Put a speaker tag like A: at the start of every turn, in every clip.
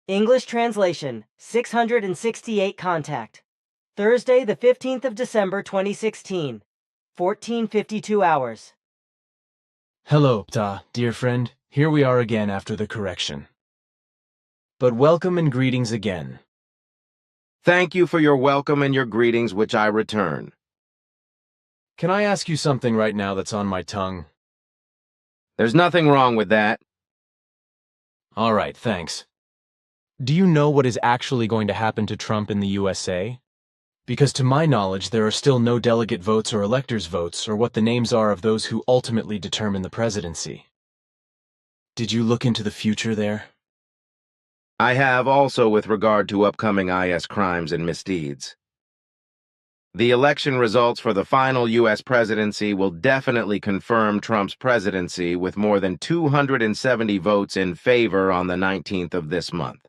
A: English translation, 668 contact. Thursday, the 15th of December, 2016, 14:52 hours.
B: Hello, Ptaah, dear friend. Here we are again after the correction. But welcome and greetings again.
C: Thank you for your welcome and your greetings, which I return.
B: Can I ask you something right now that's on my tongue?
C: There's nothing wrong with that.
B: All right, thanks. Do you know what is actually going to happen to Trump in the USA? Because to my knowledge, there are still no delegate votes or electors' votes or what the names are of those who ultimately determine the presidency. Did you look into the future there?
C: I have also with regard to upcoming IS crimes and misdeeds. The election results for the final U.S. presidency will definitely confirm Trump's presidency with more than 270 votes in favor on the 19th of this month.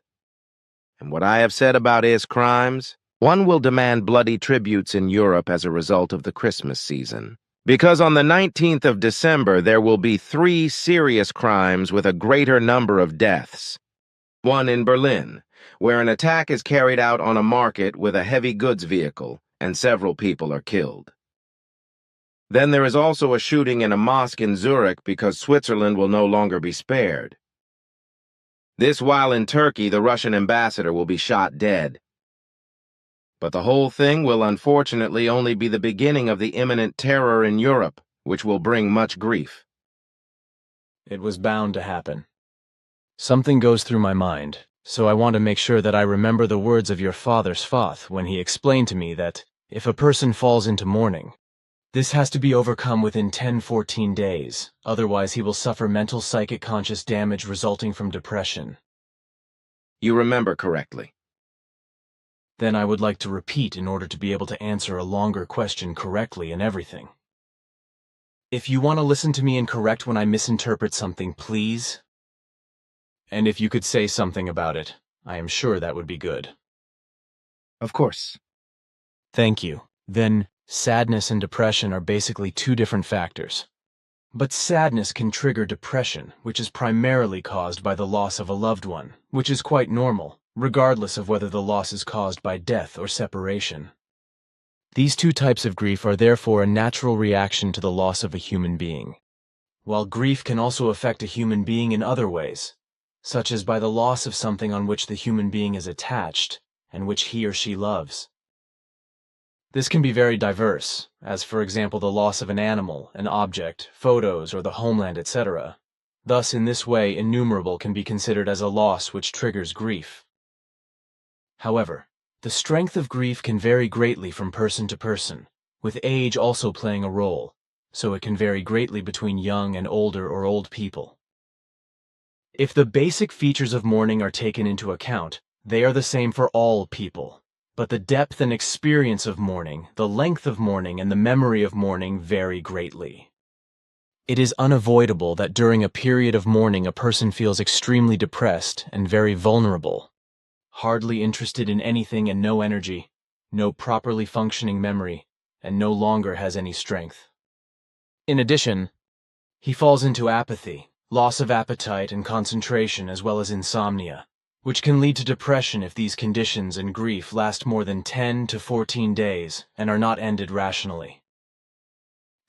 C: And what I have said about IS crimes, one will demand bloody tributes in Europe as a result of the Christmas season. Because on the 19th of December there will be 3 serious crimes with a greater number of deaths. One in Berlin, where an attack is carried out on a market with a heavy goods vehicle, and several people are killed. Then there is also a shooting in a mosque in Zurich because Switzerland will no longer be spared. This while in Turkey the Russian ambassador will be shot dead. But the whole thing will unfortunately only be the beginning of the imminent terror in Europe, which will bring much grief.
B: It was bound to happen. Something goes through my mind, so I want to make sure that I remember the words of your father's Fath when he explained to me that if a person falls into mourning, this has to be overcome within 10-14 days, otherwise he will suffer mental psychic conscious damage resulting from depression.
C: You remember correctly.
B: Then I would like to repeat in order to be able to answer a longer question correctly and everything. If you want to listen to me and correct when I misinterpret something, please. And if you could say something about it, I am sure that would be good.
C: Of course.
B: Thank you. Then, sadness and depression are basically 2 different factors. But sadness can trigger depression, which is primarily caused by the loss of a loved one, which is quite normal, regardless of whether the loss is caused by death or separation. These 2 types of grief are therefore a natural reaction to the loss of a human being. While grief can also affect a human being in other ways, such as by the loss of something on which the human being is attached and which he or she loves. This can be very diverse, as for example the loss of an animal, an object, photos, or the homeland, etc. Thus, in this way, innumerable can be considered as a loss which triggers grief. However, the strength of grief can vary greatly from person to person, with age also playing a role, so it can vary greatly between young and older or old people. If the basic features of mourning are taken into account, they are the same for all people. But the depth and experience of mourning, the length of mourning, and the memory of mourning vary greatly. It is unavoidable that during a period of mourning a person feels extremely depressed and very vulnerable, hardly interested in anything and no energy, no properly functioning memory, and no longer has any strength. In addition, he falls into apathy, loss of appetite and concentration, as well as insomnia, which can lead to depression if these conditions and grief last more than 10 to 14 days and are not ended rationally.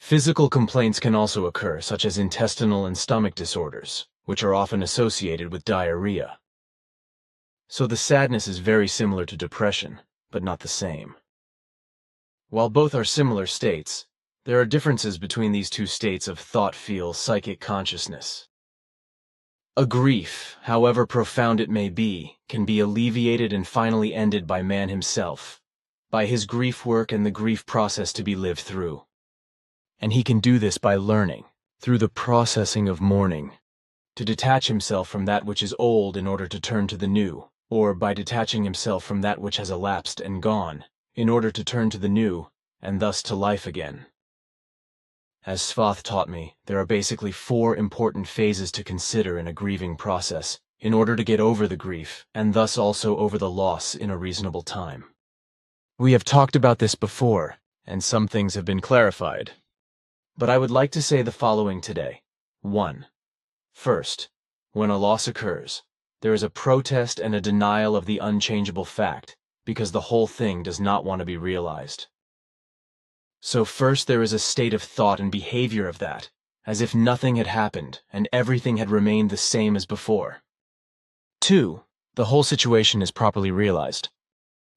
B: Physical complaints can also occur, such as intestinal and stomach disorders, which are often associated with diarrhea. So the sadness is very similar to depression, but not the same. While both are similar states, there are differences between these 2 states of thought-feel-psychic consciousness. A grief, however profound it may be, can be alleviated and finally ended by man himself, by his grief work and the grief process to be lived through. And he can do this by learning, through the processing of mourning, to detach himself from that which is old in order to turn to the new, or by detaching himself from that which has elapsed and gone, in order to turn to the new, and thus to life again. As Svath taught me, there are basically 4 important phases to consider in a grieving process, in order to get over the grief, and thus also over the loss in a reasonable time. We have talked about this before, and some things have been clarified. But I would like to say the following today. 1. First, when a loss occurs, There is a protest and a denial of the unchangeable fact, because the whole thing does not want to be realized. So first there is a state of thought and behavior of that, as if nothing had happened and everything had remained the same as before. 2. The whole situation is properly realized.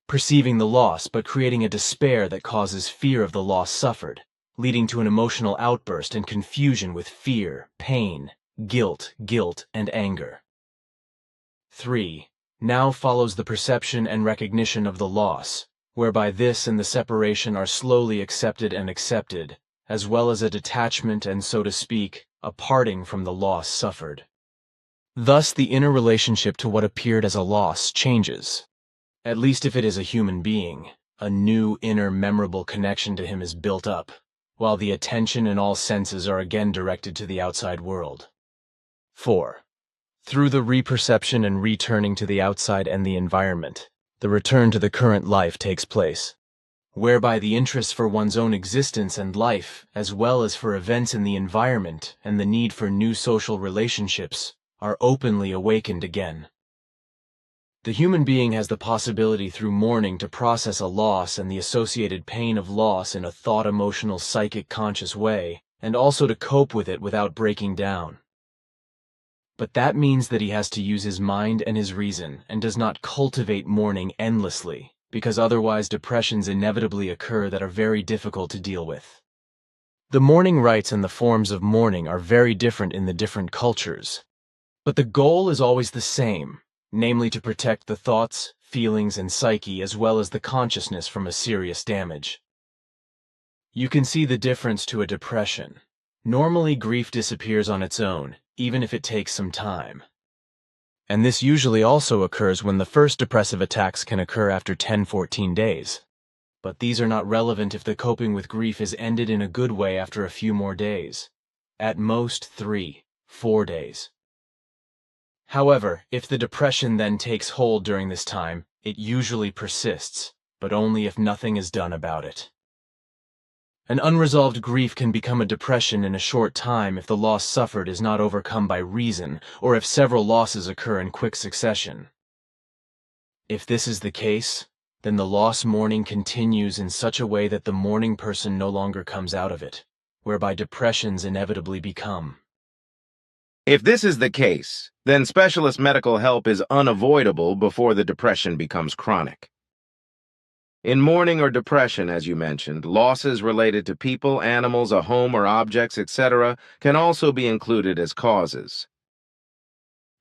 B: Perceiving the loss but creating a despair that causes fear of the loss suffered, leading to an emotional outburst and confusion with fear, pain, guilt, and anger. 3. Now follows the perception and recognition of the loss, whereby this and the separation are slowly accepted, as well as a detachment and, so to speak, a parting from the loss suffered. Thus the inner relationship to what appeared as a loss changes. At least if it is a human being, a new inner memorable connection to him is built up, while the attention and all senses are again directed to the outside world. 4. Through the reperception and returning to the outside and the environment, the return to the current life takes place, whereby the interest for one's own existence and life, as well as for events in the environment and the need for new social relationships, are openly awakened again. The human being has the possibility through mourning to process a loss and the associated pain of loss in a thought, emotional, psychic, conscious way, and also to cope with it without breaking down. But that means that he has to use his mind and his reason and does not cultivate mourning endlessly, because otherwise depressions inevitably occur that are very difficult to deal with. The mourning rites and the forms of mourning are very different in the different cultures, but the goal is always the same, namely to protect the thoughts, feelings, and psyche as well as the consciousness from a serious damage. You can see the difference to a depression. Normally, grief disappears on its own, even if it takes some time. And this usually also occurs when the first depressive attacks can occur after 10-14 days. But these are not relevant if the coping with grief is ended in a good way after a few more days. At most 3-4 days. However, if the depression then takes hold during this time, it usually persists, but only if nothing is done about it. An unresolved grief can become a depression in a short time if the loss suffered is not overcome by reason, or if several losses occur in quick succession. If this is the case, then the loss mourning continues in such a way that the mourning person no longer comes out of it, whereby depressions inevitably become.
C: If this is the case, then specialist medical help is unavoidable before the depression becomes chronic. In mourning or depression, as you mentioned, losses related to people, animals, a home or objects, etc., can also be included as causes.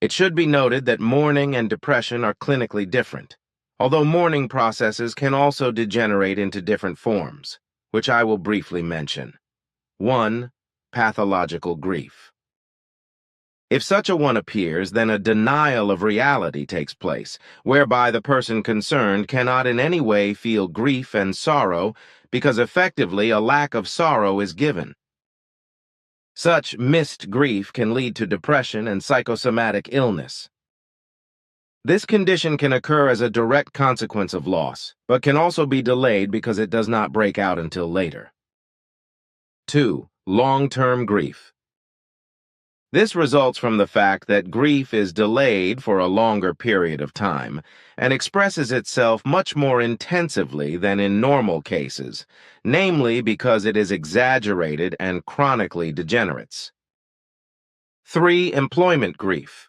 C: It should be noted that mourning and depression are clinically different, although mourning processes can also degenerate into different forms, which I will briefly mention. 1. Pathological grief. If such a one appears, then a denial of reality takes place, whereby the person concerned cannot in any way feel grief and sorrow because effectively a lack of sorrow is given. Such missed grief can lead to depression and psychosomatic illness. This condition can occur as a direct consequence of loss, but can also be delayed because it does not break out until later. 2. Long-term grief. This results from the fact that grief is delayed for a longer period of time and expresses itself much more intensively than in normal cases, namely because it is exaggerated and chronically degenerates. 3. Employment grief.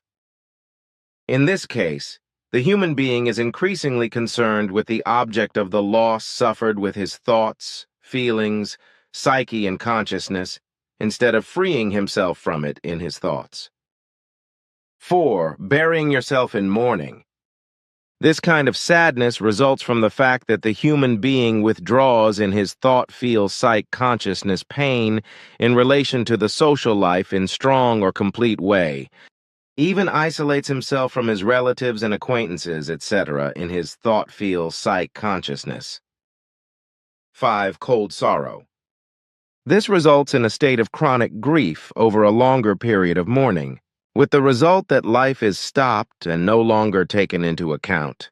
C: In this case, the human being is increasingly concerned with the object of the loss suffered with his thoughts, feelings, psyche, and consciousness, instead of freeing himself from it in his thoughts. 4. Burying yourself in mourning. This kind of sadness results from the fact that the human being withdraws in his thought, feel, psych, consciousness, pain in relation to the social life in strong or complete way, even isolates himself from his relatives and acquaintances, etc. in his thought, feel, psych, consciousness. 5. Cold sorrow. This results in a state of chronic grief over a longer period of mourning, with the result that life is stopped and no longer taken into account,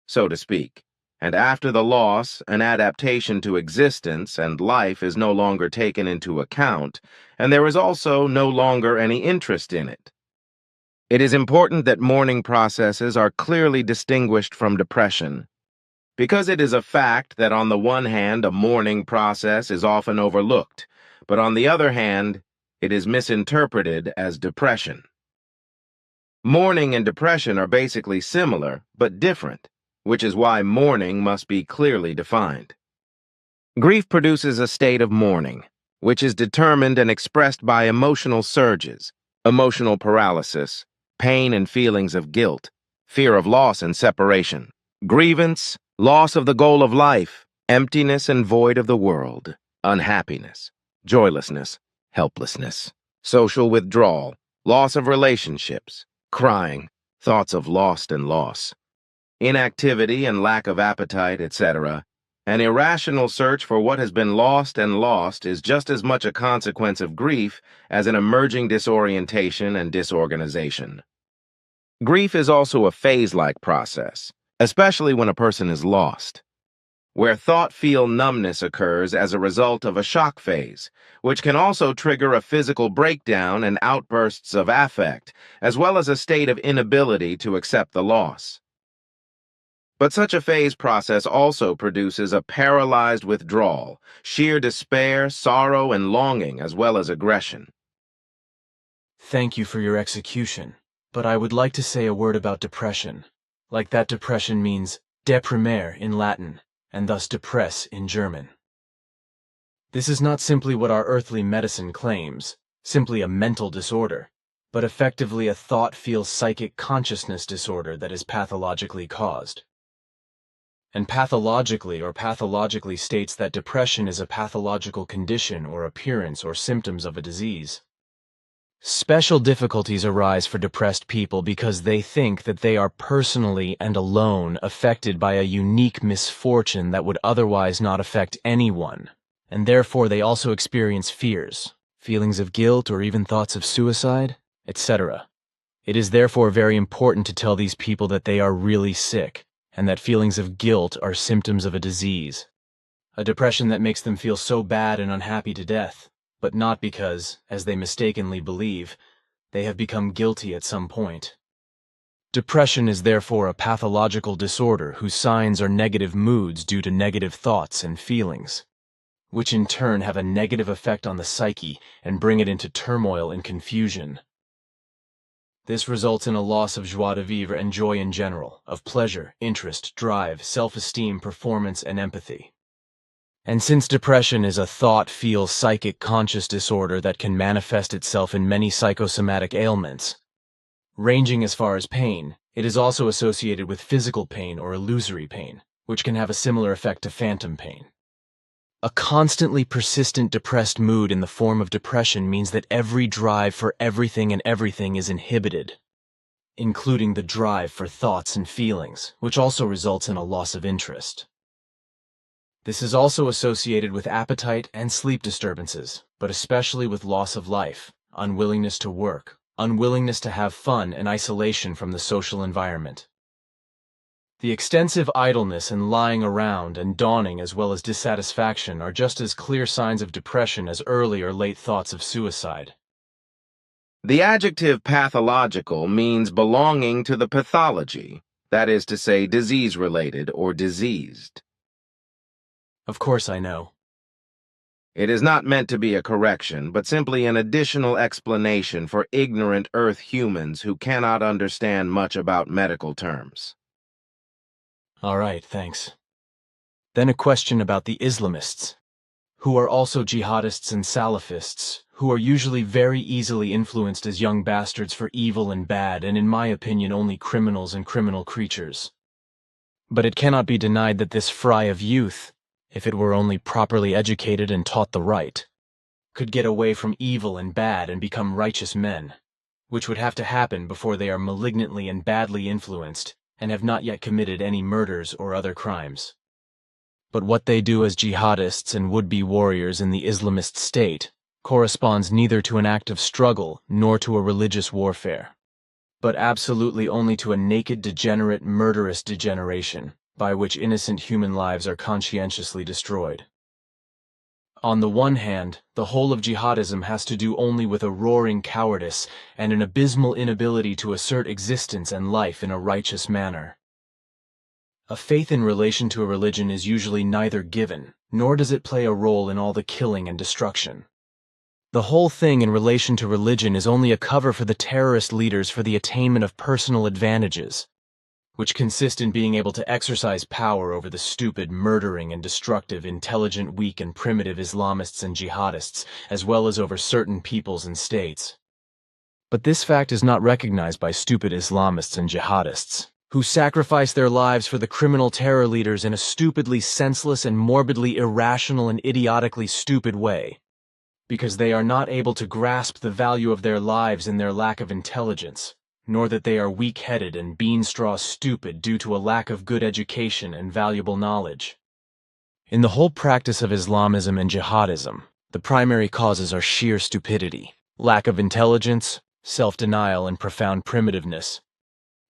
C: so to speak. And after the loss, an adaptation to existence and life is no longer taken into account, and there is also no longer any interest in it. It is important that mourning processes are clearly distinguished from depression, because it is a fact that on the one hand, a mourning process is often overlooked, but on the other hand, it is misinterpreted as depression. Mourning and depression are basically similar, but different, which is why mourning must be clearly defined. Grief produces a state of mourning, which is determined and expressed by emotional surges, emotional paralysis, pain and feelings of guilt, fear of loss and separation, grievance, loss of the goal of life, emptiness and void of the world, unhappiness, joylessness, helplessness, social withdrawal, loss of relationships, crying, thoughts of lost and loss, inactivity and lack of appetite, etc. An irrational search for what has been lost and lost is just as much a consequence of grief as an emerging disorientation and disorganization. Grief is also a phase-like process, especially when a person is lost, where thought-feel numbness occurs as a result of a shock phase, which can also trigger a physical breakdown and outbursts of affect, as well as a state of inability to accept the loss. But such a phase process also produces a paralyzed withdrawal, sheer despair, sorrow, and longing, as well as aggression.
B: Thank you for your execution, but I would like to say a word about depression. Like that depression means deprimere in Latin, and thus depress in German. This is not simply what our earthly medicine claims, simply a mental disorder, but effectively a thought-feel-psychic consciousness disorder that is pathologically caused. And pathologically states that depression is a pathological condition or appearance or symptoms of a disease. Special difficulties arise for depressed people because they think that they are personally and alone affected by a unique misfortune that would otherwise not affect anyone, and therefore they also experience fears, feelings of guilt, or even thoughts of suicide, etc. It is therefore very important to tell these people that they are really sick, and that feelings of guilt are symptoms of a disease, a depression that makes them feel so bad and unhappy to death, but not because, as they mistakenly believe, they have become guilty at some point. Depression is therefore a pathological disorder whose signs are negative moods due to negative thoughts and feelings, which in turn have a negative effect on the psyche and bring it into turmoil and confusion. This results in a loss of joie de vivre and joy in general, of pleasure, interest, drive, self-esteem, performance, and empathy. And since depression is a thought-feel-psychic conscious disorder that can manifest itself in many psychosomatic ailments, ranging as far as pain, it is also associated with physical pain or illusory pain, which can have a similar effect to phantom pain. A constantly persistent depressed mood in the form of depression means that every drive for everything and everything is inhibited, including the drive for thoughts and feelings, which also results in a loss of interest. This is also associated with appetite and sleep disturbances, but especially with loss of life, unwillingness to work, unwillingness to have fun, and isolation from the social environment. The extensive idleness and lying around and dawning as well as dissatisfaction are just as clear signs of depression as early or late thoughts of suicide.
C: The adjective pathological means belonging to the pathology, that is to say, disease-related or diseased.
B: Of course I know.
C: It is not meant to be a correction, but simply an additional explanation for ignorant Earth humans who cannot understand much about medical terms.
B: All right, thanks. Then a question about the Islamists, who are also jihadists and Salafists, who are usually very easily influenced as young bastards for evil and bad, and in my opinion only criminals and criminal creatures. But it cannot be denied that this fry of youth, if it were only properly educated and taught the right, could get away from evil and bad and become righteous men, which would have to happen before they are malignantly and badly influenced and have not yet committed any murders or other crimes. But what they do as jihadists and would-be warriors in the Islamist state corresponds neither to an act of struggle nor to a religious warfare, but absolutely only to a naked, degenerate, murderous degeneration, by which innocent human lives are conscientiously destroyed. On the one hand, the whole of jihadism has to do only with a roaring cowardice and an abysmal inability to assert existence and life in a righteous manner. A faith in relation to a religion is usually neither given, nor does it play a role in all the killing and destruction. The whole thing in relation to religion is only a cover for the terrorist leaders for the attainment of personal advantages, which consist in being able to exercise power over the stupid, murdering, and destructive, intelligent, weak, and primitive Islamists and jihadists, as well as over certain peoples and states. But this fact is not recognized by stupid Islamists and jihadists, who sacrifice their lives for the criminal terror leaders in a stupidly senseless and morbidly irrational and idiotically stupid way, because they are not able to grasp the value of their lives in their lack of intelligence, nor that they are weak-headed and bean-straw stupid due to a lack of good education and valuable knowledge. In the whole practice of Islamism and jihadism, the primary causes are sheer stupidity, lack of intelligence, self-denial, and profound primitiveness,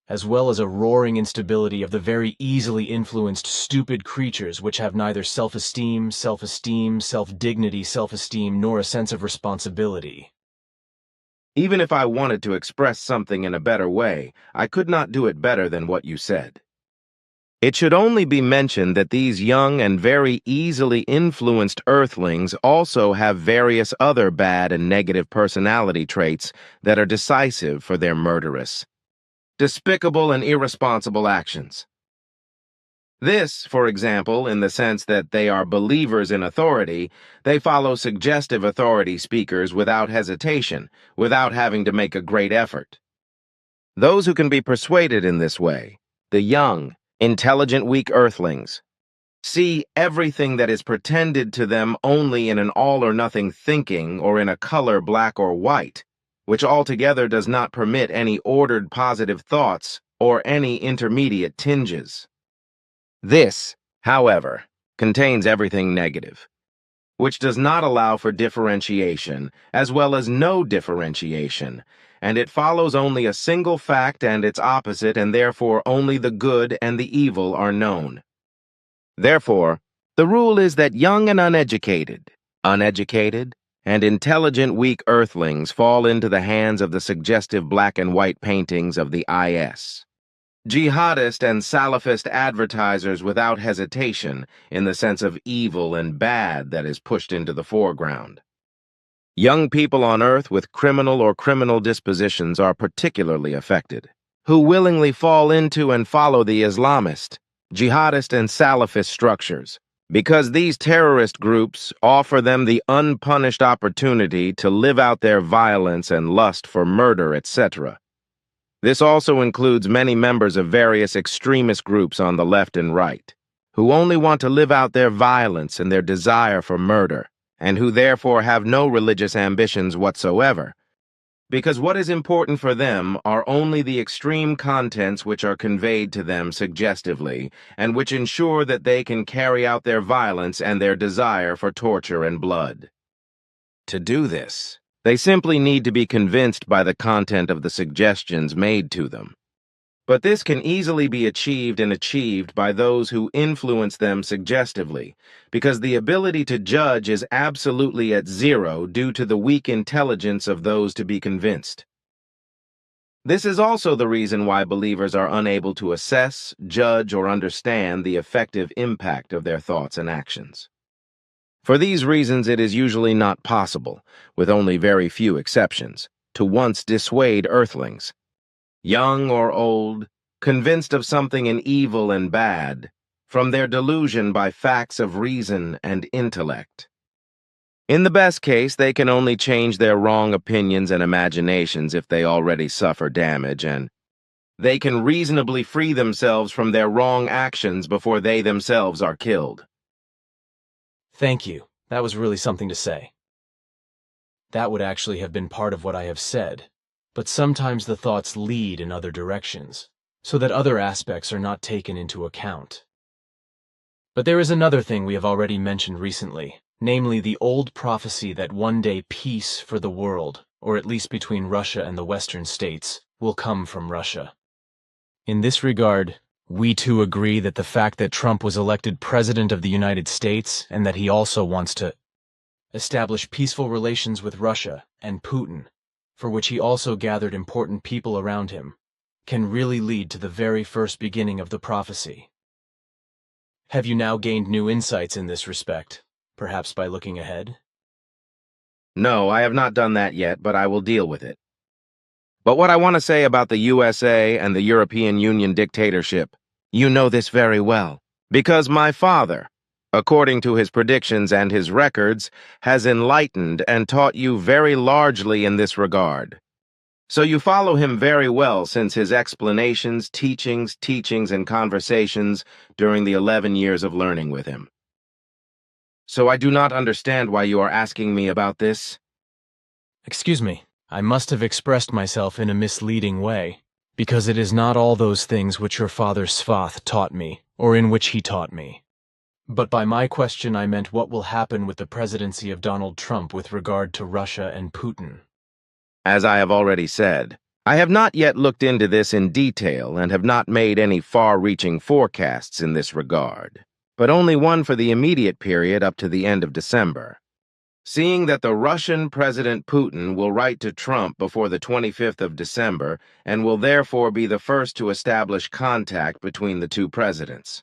B: as well as a roaring instability of the very easily influenced stupid creatures which have neither self-esteem, self-dignity, self-esteem, nor a sense of responsibility.
C: Even if I wanted to express something in a better way, I could not do it better than what you said. It should only be mentioned that these young and very easily influenced earthlings also have various other bad and negative personality traits that are decisive for their murderous, despicable, and irresponsible actions. This, for example, in the sense that they are believers in authority, they follow suggestive authority speakers without hesitation, without having to make a great effort. Those who can be persuaded in this way, the young, intelligent, weak earthlings, see everything that is pretended to them only in an all-or-nothing thinking or in a color black or white, which altogether does not permit any ordered positive thoughts or any intermediate tinges. This, however, contains everything negative, which does not allow for differentiation, as well as no differentiation, and it follows only a single fact and its opposite, and therefore only the good and the evil are known. Therefore, the rule is that young and uneducated, and intelligent weak earthlings fall into the hands of the suggestive black and white paintings of the IS. Jihadist and Salafist advertisers without hesitation, in the sense of evil and bad that is pushed into the foreground. Young people on earth with criminal or criminal dispositions are particularly affected, who willingly fall into and follow the Islamist, jihadist, and Salafist structures, because these terrorist groups offer them the unpunished opportunity to live out their violence and lust for murder, etc. This also includes many members of various extremist groups on the left and right, who only want to live out their violence and their desire for murder, and who therefore have no religious ambitions whatsoever, because what is important for them are only the extreme contents which are conveyed to them suggestively, and which ensure that they can carry out their violence and their desire for torture and blood. To do this, they simply need to be convinced by the content of the suggestions made to them. But this can easily be achieved by those who influence them suggestively, because the ability to judge is absolutely at zero due to the weak intelligence of those to be convinced. This is also the reason why believers are unable to assess, judge, or understand the effective impact of their thoughts and actions. For these reasons, it is usually not possible, with only very few exceptions, to once dissuade earthlings, young or old, convinced of something in evil and bad, from their delusion by facts of reason and intellect. In the best case, they can only change their wrong opinions and imaginations if they already suffer damage, and they can reasonably free themselves from their wrong actions before they themselves are killed.
B: Thank you. That was really something to say. That would actually have been part of what I have said, but sometimes the thoughts lead in other directions, so that other aspects are not taken into account. But there is another thing we have already mentioned recently, namely the old prophecy that one day peace for the world, or at least between Russia and the Western states, will come from Russia. In this regard, we too agree that the fact that Trump was elected President of the United States and that he also wants to establish peaceful relations with Russia and Putin, for which he also gathered important people around him, can really lead to the very first beginning of the prophecy. Have you now gained new insights in this respect, perhaps by looking ahead?
C: No, I have not done that yet, but I will deal with it. But what I want to say about the USA and the European Union dictatorship, you know this very well, because my father, according to his predictions and his records, has enlightened and taught you very largely in this regard. So you follow him very well since his explanations, teachings, and conversations during the 11 years of learning with him. So I do not understand why you are asking me about this.
B: Excuse me, I must have expressed myself in a misleading way, because it is not all those things which your father Svath taught me, or in which he taught me. But by my question I meant what will happen with the presidency of Donald Trump with regard to Russia and Putin.
C: As I have already said, I have not yet looked into this in detail and have not made any far-reaching forecasts in this regard, but only one for the immediate period up to the end of December. Seeing that the Russian President Putin will write to Trump before the 25th of December and will therefore be the first to establish contact between the two presidents.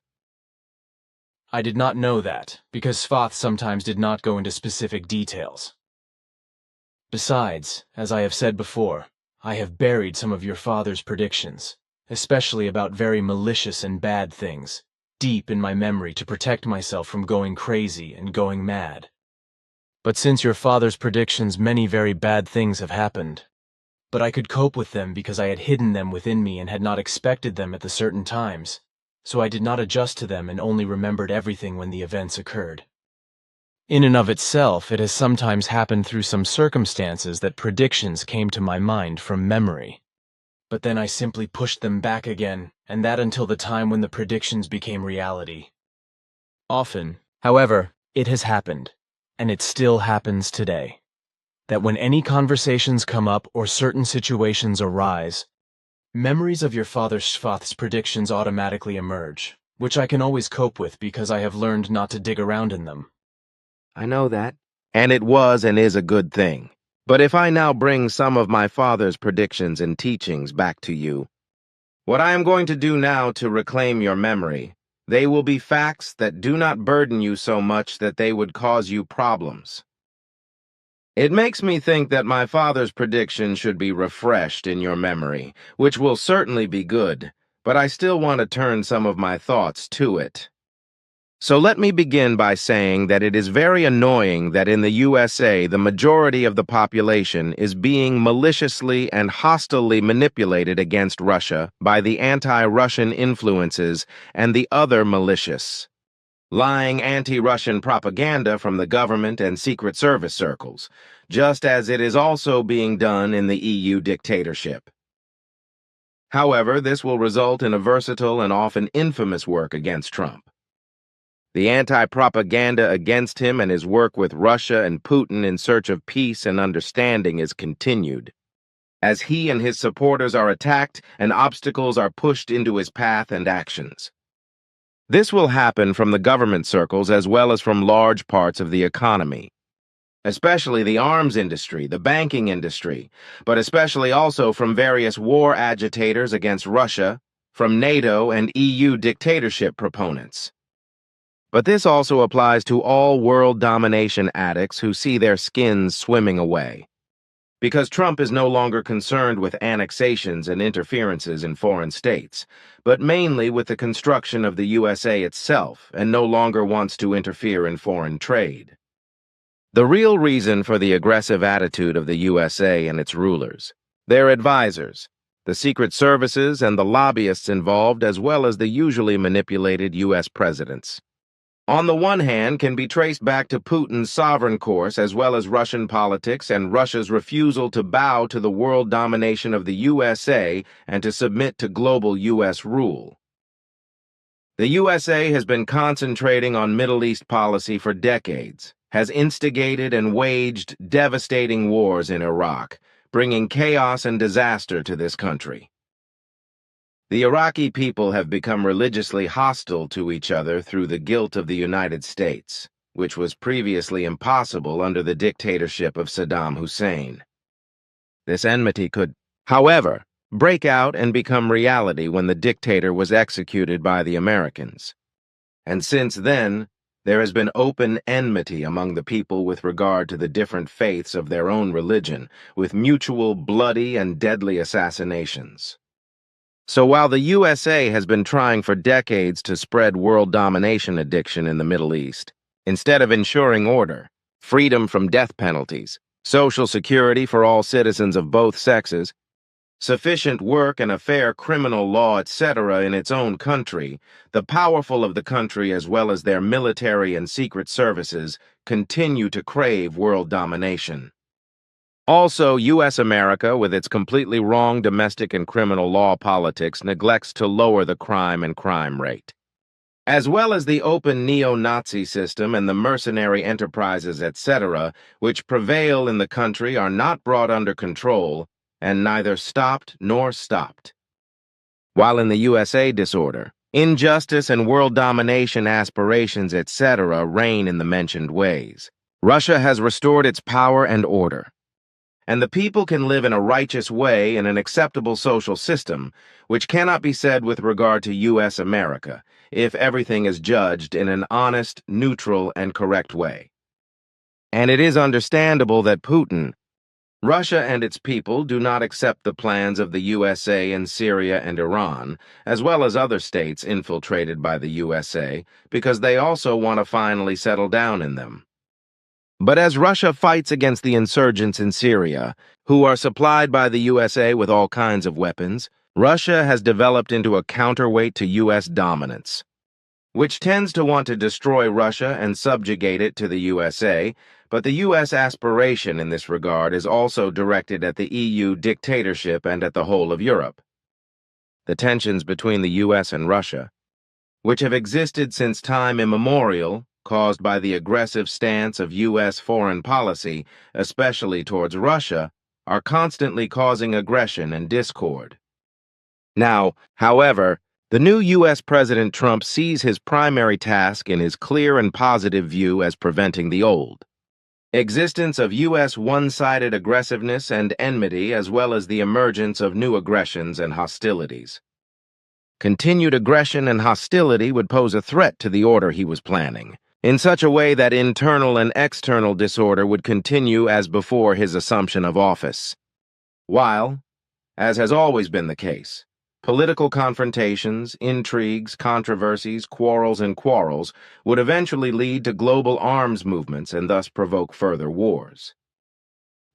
B: I did not know that, because Svath sometimes did not go into specific details. Besides, as I have said before, I have buried some of your father's predictions, especially about very malicious and bad things, deep in my memory to protect myself from going crazy and going mad. But since your father's predictions, many very bad things have happened. But I could cope with them because I had hidden them within me and had not expected them at the certain times, so I did not adjust to them and only remembered everything when the events occurred. In and of itself, it has sometimes happened through some circumstances that predictions came to my mind from memory. But then I simply pushed them back again, and that until the time when the predictions became reality. Often, however, it has happened, and it still happens today, that when any conversations come up or certain situations arise, memories of your father Svath's predictions automatically emerge, which I can always cope with because I have learned not to dig around in them.
C: I know that. And it was and is a good thing. But if I now bring some of my father's predictions and teachings back to you, what I am going to do now to reclaim your memory, they will be facts that do not burden you so much that they would cause you problems. It makes me think that my father's prediction should be refreshed in your memory, which will certainly be good, but I still want to turn some of my thoughts to it. So let me begin by saying that it is very annoying that in the USA the majority of the population is being maliciously and hostilely manipulated against Russia by the anti-Russian influences and the other malicious, lying anti-Russian propaganda from the government and Secret Service circles, just as it is also being done in the EU dictatorship. However, this will result in a versatile and often infamous work against Trump. The anti-propaganda against him and his work with Russia and Putin in search of peace and understanding is continued, as he and his supporters are attacked and obstacles are pushed into his path and actions. This will happen from the government circles as well as from large parts of the economy, especially the arms industry, the banking industry, but especially also from various war agitators against Russia, from NATO and EU dictatorship proponents. But this also applies to all world domination addicts who see their skins swimming away. Because Trump is no longer concerned with annexations and interferences in foreign states, but mainly with the construction of the USA itself, and no longer wants to interfere in foreign trade. The real reason for the aggressive attitude of the USA and its rulers, their advisors, the secret services and the lobbyists involved, as well as the usually manipulated US presidents, on the one hand, can be traced back to Putin's sovereign course as well as Russian politics and Russia's refusal to bow to the world domination of the USA and to submit to global US rule. The USA has been concentrating on Middle East policy for decades, has instigated and waged devastating wars in Iraq, bringing chaos and disaster to this country. The Iraqi people have become religiously hostile to each other through the guilt of the United States, which was previously impossible under the dictatorship of Saddam Hussein. This enmity could, however, break out and become reality when the dictator was executed by the Americans. And since then, there has been open enmity among the people with regard to the different faiths of their own religion, with mutual bloody and deadly assassinations. So while the USA has been trying for decades to spread world domination addiction in the Middle East, instead of ensuring order, freedom from death penalties, social security for all citizens of both sexes, sufficient work and a fair criminal law, etc. in its own country, the powerful of the country as well as their military and secret services continue to crave world domination. Also, U.S. America, with its completely wrong domestic and criminal law politics, neglects to lower the crime rate. As well as the open neo-Nazi system and the mercenary enterprises, etc., which prevail in the country, are not brought under control and neither stopped nor stopped. While in the USA disorder, injustice and world domination aspirations, etc., reign in the mentioned ways. Russia has restored its power and order, and the people can live in a righteous way in an acceptable social system, which cannot be said with regard to U.S. America, if everything is judged in an honest, neutral, and correct way. And it is understandable that Putin, Russia and its people do not accept the plans of the USA in Syria and Iran, as well as other states infiltrated by the USA, because they also want to finally settle down in them. But as Russia fights against the insurgents in Syria, who are supplied by the USA with all kinds of weapons, Russia has developed into a counterweight to U.S. dominance, which tends to want to destroy Russia and subjugate it to the USA, but the U.S. aspiration in this regard is also directed at the EU dictatorship and at the whole of Europe. The tensions between the U.S. and Russia, which have existed since time immemorial, caused by the aggressive stance of U.S. foreign policy, especially towards Russia, are constantly causing aggression and discord. Now, however, the new U.S. President Trump sees his primary task in his clear and positive view as preventing the old existence of U.S. one-sided aggressiveness and enmity, as well as the emergence of new aggressions and hostilities. Continued aggression and hostility would pose a threat to the order he was planning, in such a way that internal and external disorder would continue as before his assumption of office. While, as has always been the case, political confrontations, intrigues, controversies, quarrels would eventually lead to global arms movements and thus provoke further wars.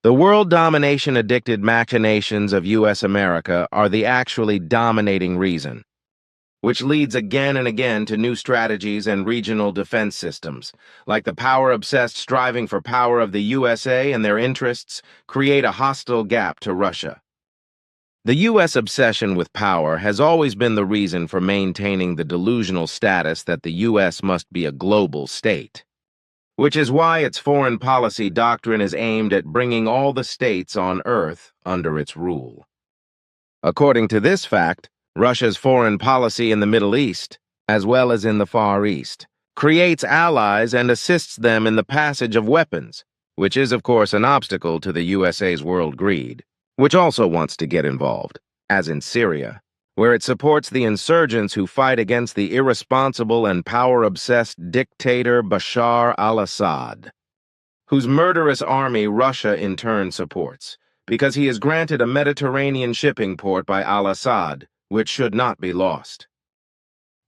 C: The world domination-addicted machinations of U.S. America are the actually dominating reason, which leads again and again to new strategies and regional defense systems, like the power-obsessed striving for power of the USA and their interests create a hostile gap to Russia. The U.S. obsession with power has always been the reason for maintaining the delusional status that the U.S. must be a global state, which is why its foreign policy doctrine is aimed at bringing all the states on Earth under its rule. According to this fact, Russia's foreign policy in the Middle East, as well as in the Far East, creates allies and assists them in the passage of weapons, which is, of course, an obstacle to the USA's world greed, which also wants to get involved, as in Syria, where it supports the insurgents who fight against the irresponsible and power-obsessed dictator Bashar al-Assad, whose murderous army Russia in turn supports, because he is granted a Mediterranean shipping port by al-Assad, which should not be lost.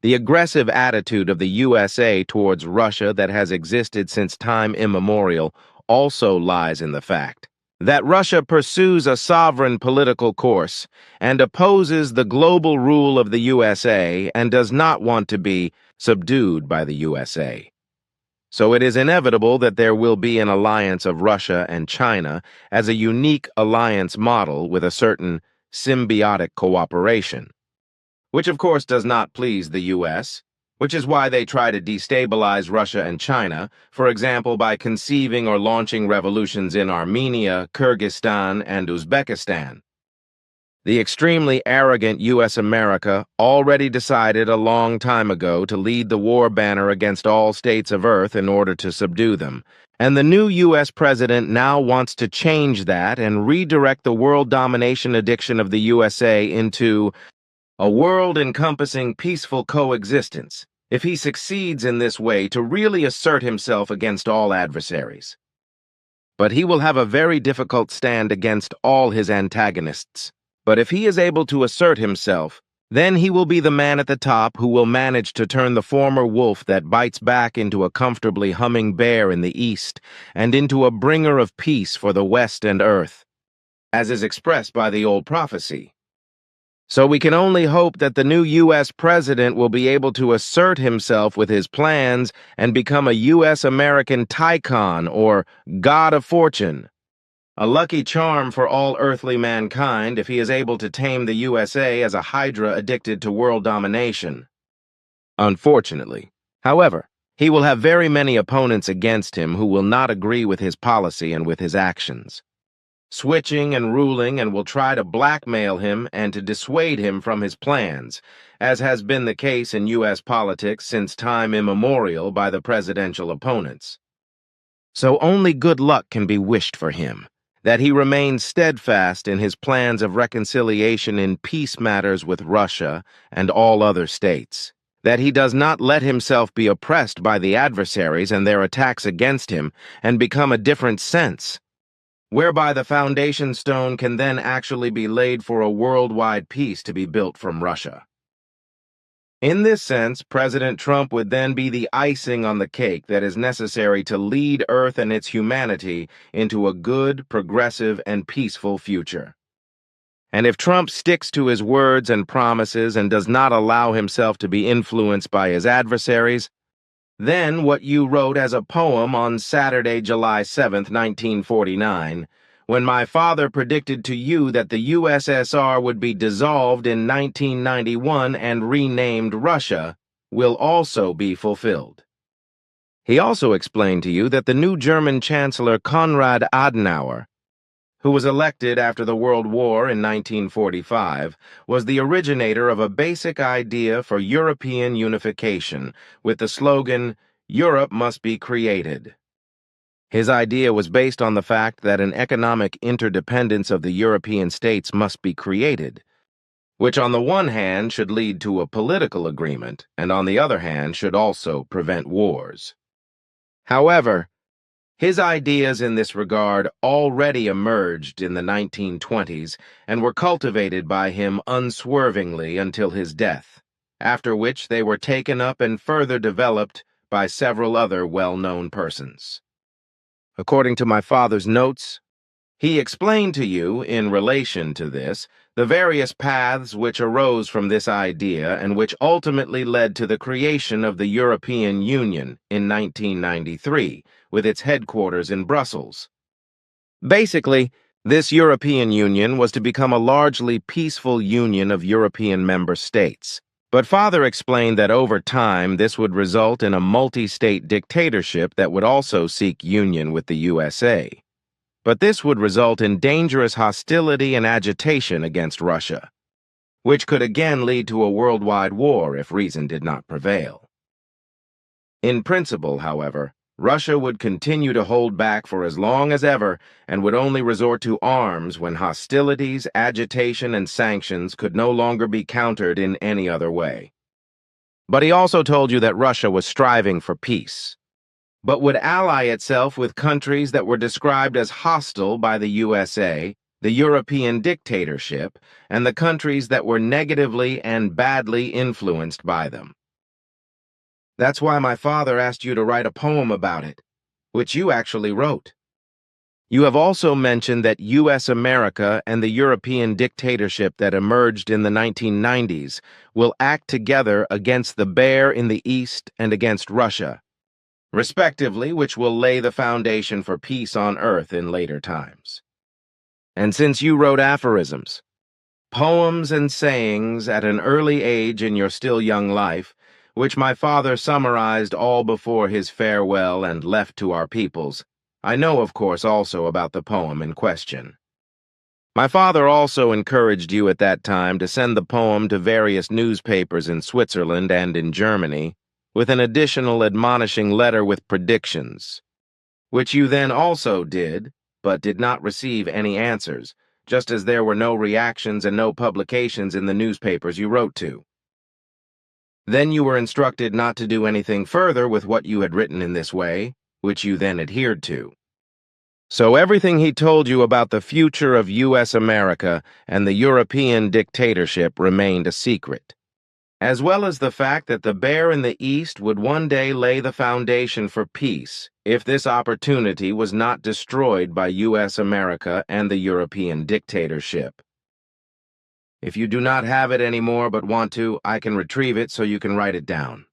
C: The aggressive attitude of the USA towards Russia that has existed since time immemorial also lies in the fact that Russia pursues a sovereign political course and opposes the global rule of the USA and does not want to be subdued by the USA. So it is inevitable that there will be an alliance of Russia and China as a unique alliance model with a certain symbiotic cooperation, which of course does not please the U.S., which is why they try to destabilize Russia and China, for example by conceiving or launching revolutions in Armenia, Kyrgyzstan, and Uzbekistan. The extremely arrogant U.S. America already decided a long time ago to lead the war banner against all states of Earth in order to subdue them. And the new U.S. president now wants to change that and redirect the world domination addiction of the USA into a world encompassing peaceful coexistence, if he succeeds in this way to really assert himself against all adversaries. But he will have a very difficult stand against all his antagonists. But if he is able to assert himself, then he will be the man at the top who will manage to turn the former wolf that bites back into a comfortably humming bear in the east and into a bringer of peace for the West and Earth, as is expressed by the old prophecy. So we can only hope that the new U.S. president will be able to assert himself with his plans and become a U.S. American Tychon or God of Fortune. A lucky charm for all earthly mankind if he is able to tame the USA as a hydra addicted to world domination. Unfortunately, however, he will have very many opponents against him who will not agree with his policy and with his actions, switching and ruling, and will try to blackmail him and to dissuade him from his plans, as has been the case in U.S. politics since time immemorial by the presidential opponents. So only good luck can be wished for him, that he remains steadfast in his plans of reconciliation in peace matters with Russia and all other states, that he does not let himself be oppressed by the adversaries and their attacks against him and become a different sense, whereby the foundation stone can then actually be laid for a worldwide peace to be built from Russia. In this sense, President Trump would then be the icing on the cake that is necessary to lead Earth and its humanity into a good, progressive, and peaceful future. And if Trump sticks to his words and promises and does not allow himself to be influenced by his adversaries, then what you wrote as a poem on Saturday, July 7th, 1949, when my father predicted to you that the USSR would be dissolved in 1991 and renamed Russia, will also be fulfilled. He also explained to you that the new German Chancellor Konrad Adenauer, who was elected after the World War in 1945, was the originator of a basic idea for European unification, with the slogan, "Europe must be created." His idea was based on the fact that an economic interdependence of the European states must be created, which on the one hand should lead to a political agreement, and on the other hand should also prevent wars. However, his ideas in this regard already emerged in the 1920s and were cultivated by him unswervingly until his death, after which they were taken up and further developed by several other well-known persons. According to my father's notes, he explained to you, in relation to this, the various paths which arose from this idea and which ultimately led to the creation of the European Union in 1993, with its headquarters in Brussels. Basically, this European Union was to become a largely peaceful union of European member states. But Father explained that over time this would result in a multi-state dictatorship that would also seek union with the USA. But this would result in dangerous hostility and agitation against Russia, which could again lead to a worldwide war if reason did not prevail. In principle, however, Russia would continue to hold back for as long as ever and would only resort to arms when hostilities, agitation, and sanctions could no longer be countered in any other way. But he also told you that Russia was striving for peace, but would ally itself with countries that were described as hostile by the USA, the European dictatorship, and the countries that were negatively and badly influenced by them. That's why my father asked you to write a poem about it, which you actually wrote. You have also mentioned that U.S. America and the European dictatorship that emerged in the 1990s will act together against the bear in the East and against Russia, respectively, which will lay the foundation for peace on Earth in later times. And since you wrote aphorisms, poems and sayings at an early age in your still young life, which my father summarized all before his farewell and left to our peoples, I know, of course, also about the poem in question. My father also encouraged you at that time to send the poem to various newspapers in Switzerland and in Germany, with an additional admonishing letter with predictions, which you then also did, but did not receive any answers, just as there were no reactions and no publications in the newspapers you wrote to. Then you were instructed not to do anything further with what you had written in this way, which you then adhered to. So everything he told you about the future of U.S. America and the European dictatorship remained a secret, as well as the fact that the bear in the East would one day lay the foundation for peace if this opportunity was not destroyed by U.S. America and the European dictatorship. If you do not have it anymore but want to, I can retrieve it so you can write it down.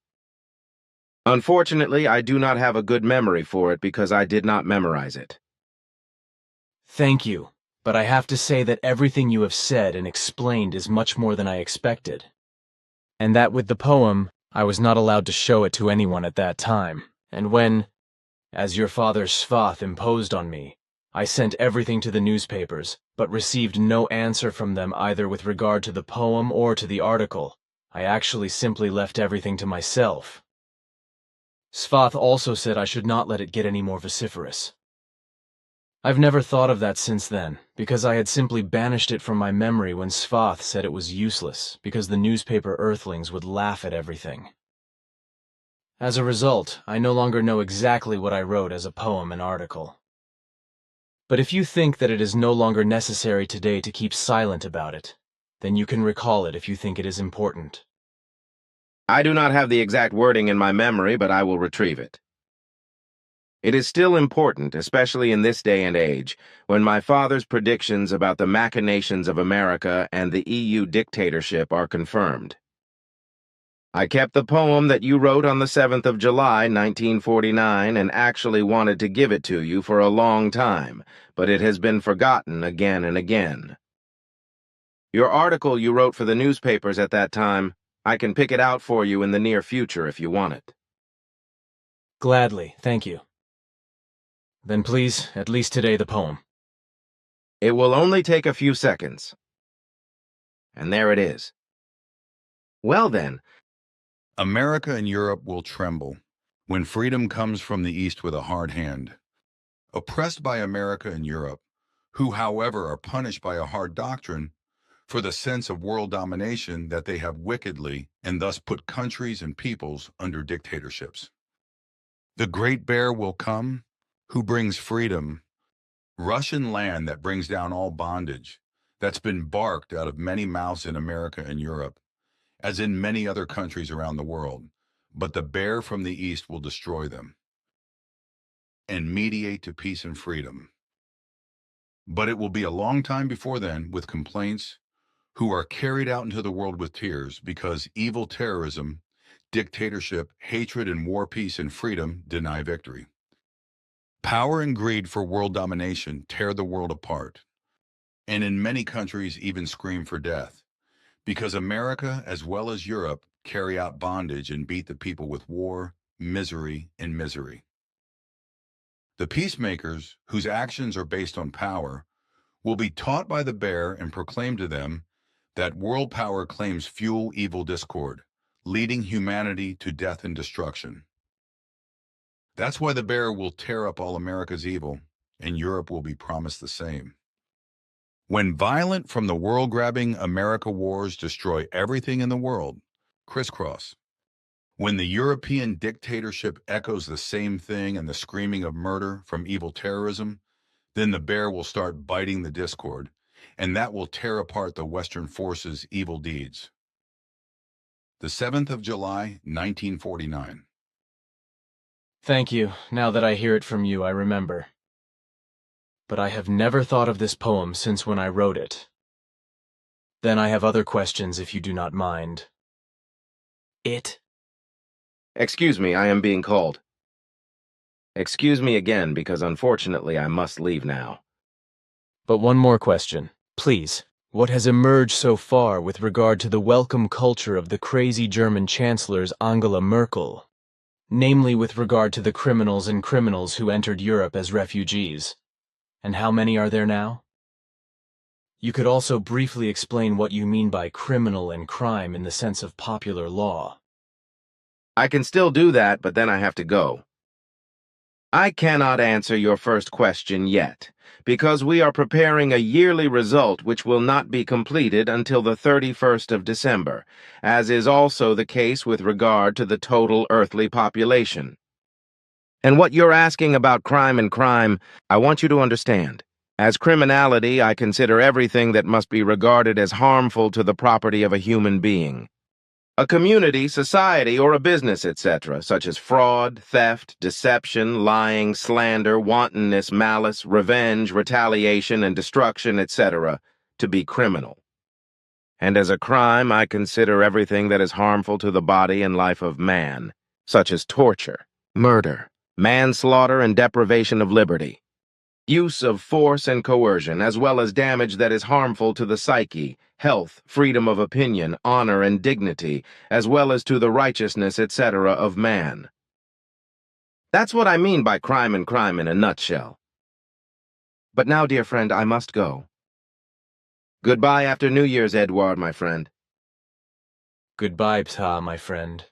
C: Unfortunately, I do not have a good memory for it because I did not memorize it.
B: Thank you, but I have to say that everything you have said and explained is much more than I expected. And that with the poem, I was not allowed to show it to anyone at that time, and when, as your father Svath imposed on me, I sent everything to the newspapers, but received no answer from them either with regard to the poem or to the article, I actually simply left everything to myself. Svath also said I should not let it get any more vociferous. I've never thought of that since then, because I had simply banished it from my memory when Svath said it was useless, because the newspaper earthlings would laugh at everything. As a result, I no longer know exactly what I wrote as a poem and article. But if you think that it is no longer necessary today to keep silent about it, then you can recall it if you think it is important.
C: I do not have the exact wording in my memory, but I will retrieve it. It is still important, especially in this day and age, when my father's predictions about the machinations of America and the EU dictatorship are confirmed. I kept the poem that you wrote on the 7th of July, 1949, and actually wanted to give it to you for a long time, but it has been forgotten again and again. Your article you wrote for the newspapers at that time, I can pick it out for you in the near future if you want it.
B: Gladly, thank you. Then please, at least today, the poem.
C: It will only take a few seconds. And there it is. Well then,
D: America and Europe will tremble when freedom comes from the East with a hard hand. Oppressed by America and Europe, who, however, are punished by a hard doctrine for the sense of world domination that they have wickedly and thus put countries and peoples under dictatorships. The great bear will come, who brings freedom, Russian land that brings down all bondage, that's been barked out of many mouths in America and Europe, as in many other countries around the world, but the bear from the East will destroy them and mediate to peace and freedom. But it will be a long time before then with complaints who are carried out into the world with tears because evil terrorism, dictatorship, hatred, and war, peace, and freedom deny victory. Power and greed for world domination tear the world apart, and in many countries even scream for death, because America, as well as Europe, carry out bondage and beat the people with war, misery, and misery. The peacemakers, whose actions are based on power, will be taught by the bear and proclaim to them that world power claims fuel evil discord, leading humanity to death and destruction. That's why the bear will tear up all America's evil, and Europe will be promised the same. When violent from the world-grabbing America wars destroy everything in the world, crisscross. When the European dictatorship echoes the same thing and the screaming of murder from evil terrorism, then the bear will start biting the discord, and that will tear apart the Western forces' evil deeds. The 7th of July, 1949.
B: Thank you. Now that I hear it from you, I remember. But I have never thought of this poem since when I wrote it. Then I have other questions if you do not mind.
C: excuse me, I am being called. Excuse me again, because unfortunately I must leave now.
B: But one more question, please. What has emerged so far with regard to the welcome culture of the crazy German Chancellor's Angela Merkel? Namely with regard to the criminals who entered Europe as refugees. And how many are there now? You could also briefly explain what you mean by criminal and crime in the sense of popular law.
C: I can still do that, but then I have to go. I cannot answer your first question yet, because we are preparing a yearly result which will not be completed until the 31st of December, as is also the case with regard to the total earthly population. And what you're asking about crime and crime, I want you to understand. As criminality, I consider everything that must be regarded as harmful to the property of a human being. A community, society, or a business, etc., such as fraud, theft, deception, lying, slander, wantonness, malice, revenge, retaliation, and destruction, etc., to be criminal. And as a crime, I consider everything that is harmful to the body and life of man, such as torture, murder, manslaughter, and deprivation of liberty, use of force and coercion, as well as damage that is harmful to the psyche, health, freedom of opinion, honor, and dignity, as well as to the righteousness, etc. of man. That's what I mean by crime and crime in a nutshell. But now, dear friend, I must go. Goodbye after New Year's, Edouard, my friend.
B: Goodbye, Ptaah, my friend.